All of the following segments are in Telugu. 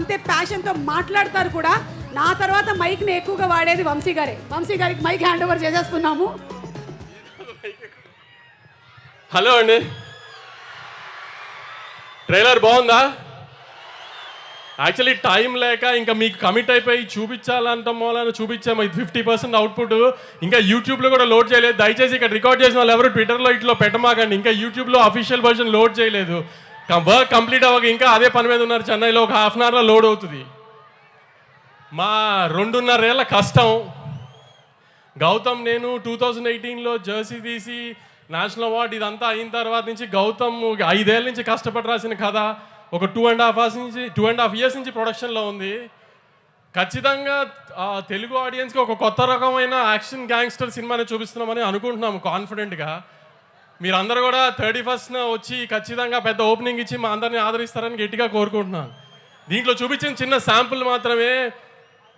అంతే ప్యాషన్తో మాట్లాడతారు కూడా. నా తర్వాత మైక్ని ఎక్కువగా వాడేది వంశీ గారే. వంశీ గారికి మైక్ హ్యాండ్ ఓవర్ చేసేస్తున్నాము. హలో అండి, ట్రైలర్ బాగుందా? యాక్చువల్లీ టైం లేక ఇంకా మీకు కమిట్ అయిపోయి చూపించాలంటాం మూలన చూపించాము. 50% అవుట్పుట్ ఇంకా యూట్యూబ్లో కూడా లోడ్ చేయలేదు. దయచేసి ఇక్కడ రికార్డ్ చేసిన వాళ్ళు ఎవరు ట్విట్టర్లో ఇట్లా పెట్టమాకండి. ఇంకా యూట్యూబ్లో అఫీషియల్ వర్షన్ లోడ్ చేయలేదు. వర్క్ కంప్లీట్ అవ్వక ఇంకా అదే పని మీద ఉన్నారు. చెన్నైలో ఒక హాఫ్ అన్ అవర్లో లోడ్ అవుతుంది. మా 2.5 ఏళ్ల కష్టం. గౌతమ్ నేను 2018లో జెర్సీ తీసి నేషనల్ అవార్డు ఇదంతా అయిన తర్వాత నుంచి గౌతమ్ 5 ఏళ్ళ నుంచి కష్టపడి రాసిన కథ ఒక 2.5 years నుంచి ప్రొడక్షన్లో ఉంది. ఖచ్చితంగా తెలుగు ఆడియన్స్కి ఒక కొత్త రకమైన యాక్షన్ గ్యాంగ్స్టర్ సినిమాని చూపిస్తున్నామని అనుకుంటున్నాము కాన్ఫిడెంట్గా. మీరందరూ కూడా 31st వచ్చి ఖచ్చితంగా పెద్ద ఓపెనింగ్ ఇచ్చి మా అందరినీ ఆదరిస్తారని గట్టిగా కోరుకుంటున్నాను. దీంట్లో చూపించిన చిన్న శాంపుల్ మాత్రమే.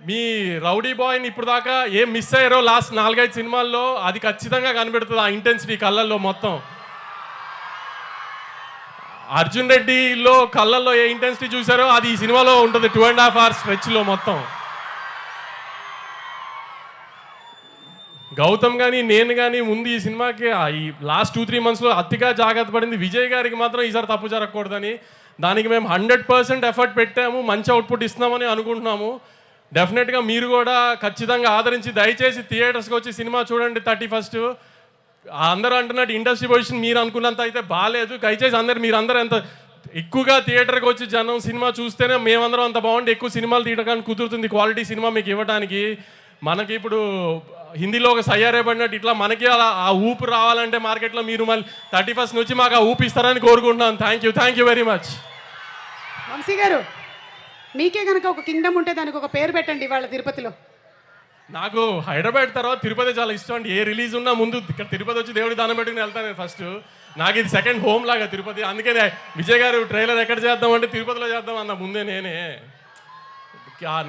మీ రౌడీ బాయ్ని ఇప్పుడు దాకా ఏం మిస్ అయ్యారో లాస్ట్ 4-5 సినిమాల్లో అది ఖచ్చితంగా కనిపెడుతుంది. ఆ ఇంటెన్సిటీ కళ్ళల్లో మొత్తం. అర్జున్ రెడ్డిలో కళ్ళల్లో ఏ ఇంటెన్సిటీ చూసారో అది ఈ సినిమాలో ఉంటుంది. 2.5 hours స్ట్రెచ్లో మొత్తం. గౌతమ్ కానీ నేను కానీ ముందు ఈ సినిమాకి ఈ లాస్ట్ 2-3 monthsలో అతిగా జాగ్రత్త పడింది. విజయ్ గారికి మాత్రం ఈసారి తప్పు జరగకూడదని దానికి మేము 100% ఎఫర్ట్ పెట్టాము. మంచి అవుట్పుట్ ఇస్తున్నామని అనుకుంటున్నాము. డెఫినెట్గా మీరు కూడా ఖచ్చితంగా ఆదరించి దయచేసి థియేటర్స్కి వచ్చి సినిమా చూడండి 31st. అందరూ అంటున్నట్టు ఇండస్ట్రీ పొజిషన్ మీరు అనుకున్నంత అయితే బాగాలేదు. దయచేసి మీరందరూ ఎంత ఎక్కువగా థియేటర్కి వచ్చి జనం సినిమా చూస్తేనే మేమందరం అంత బాగుండి ఎక్కువ సినిమాలు తీయడానికి కుదురుతుంది. క్వాలిటీ సినిమా మీకు ఇవ్వడానికి. మనకి ఇప్పుడు హిందీలో ఒక సయ్యారే పడినట్టు ఇట్లా మనకి అలా ఆ ఊపు రావాలంటే మార్కెట్లో మీరు మళ్ళీ 31st నుంచి మాకు ఆ ఊపు ఇస్తారని కోరుకుంటున్నాను. Thank you very much. Vamshi garu, మీకే కనుక ఒక కింగ్డమ్ ఉంటే దానికి ఒక పేరు పెట్టండి ఇవాళ తిరుపతిలో. నాకు హైదరాబాద్ తర్వాత తిరుపతి చాలా ఇష్టం అండి. ఏ రిలీజ్ ఉన్నా ముందు ఇక్కడ తిరుపతి వచ్చి దేవుడి దానం పెట్టుకుని వెళ్తాను నేను ఫస్ట్. నాకు ఇది సెకండ్ హోమ్ లాగా తిరుపతి. అందుకే విజయ్ గారు ట్రైలర్ ఎక్కడ చేద్దాం అంటే తిరుపతిలో చేద్దాం అన్న ముందే నేనే.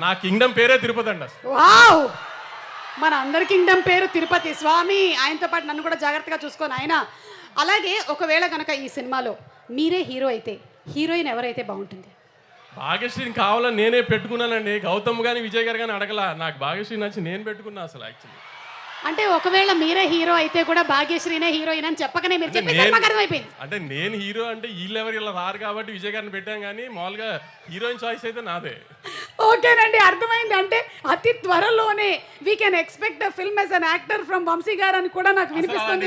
నా కింగ్డమ్ పేరే తిరుపతి అండి. వావ్, మన అందరి కింగ్డమ్ పేరు తిరుపతి. స్వామి ఆయనతో పాటు నన్ను కూడా జాగ్రత్తగా చూసుకొని ఆయన. అలాగే ఒకవేళ కనుక ఈ సినిమాలో మీరే హీరో అయితే హీరోయిన్ ఎవరైతే బాగుంటుంది? భాగ్యశ్రీని కావాలని నేనే పెట్టుకున్నానండి. గౌతమ్ కానీ విజయ్ గారు కానీ అడగలా. నాకు భాగ్యశ్రీ నచ్చి నేను పెట్టుకున్నా అసలు యాక్చువల్లీ. అంటే ఒకవేళ మీరే హీరో అయితే కూడా భాగ్యశ్రీనే హీరోయిన్ అని చెప్పకనే మీరు చెప్పేసి అర్థమైపోయింది. అంటే నేను హీరో అంటే వీళ్ళెవరు ఇలా రారు కాబట్టి విజయ్ గారిని పెట్టాం, కానీ మామూలుగా హీరోయిన్ చాయిస్ అయితే నాదే. ఓకేనండి, అర్థమైంది. అంటే అతి త్వరలోనే we can expect film as an actor from Vamshi garu అని కూడా నాకు వినిపిస్తుంది.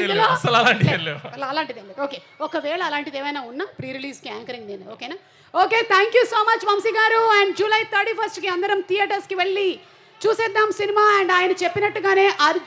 అలాంటిది ఓకే. ఒకవేళ అలాంటిది ఏమైనా ఉన్నా ప్రీ రిలీజ్కి యాంకరింగ్ నేను. ఓకేనా? Okay, thank you so much Vamshi గారు. అండ్ July 31st అందరం థియేటర్స్కి వెళ్ళి చూసేద్దాం సినిమా. అండ్ ఆయన చెప్పినట్టుగానే